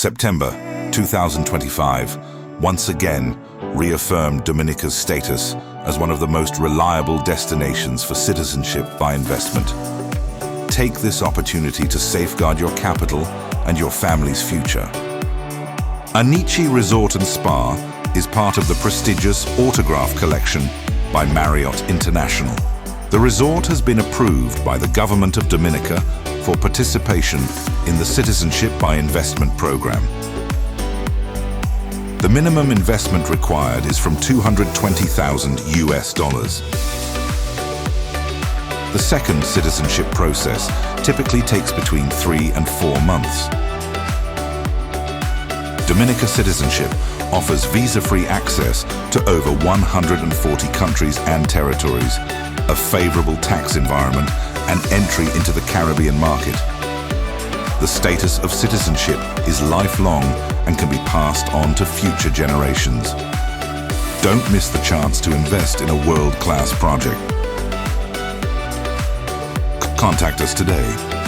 September 2025 once again reaffirmed Dominica's status as one of the most reliable destinations for citizenship by investment. Take this opportunity to safeguard your capital and your family's future. Anichi Resort and Spa is part of the prestigious Autograph Collection by Marriott International. The resort has been approved by the Government of Dominica for participation in the Citizenship by Investment program. The minimum investment required is from $220,000 US. The second citizenship process typically takes between 3 and 4 months. Dominica Citizenship offers visa-free access to over 140 countries and territories, a favorable tax environment, and entry into the Caribbean market. The status of citizenship is lifelong and can be passed on to future generations. Don't miss the chance to invest in a world-class project. Contact us today.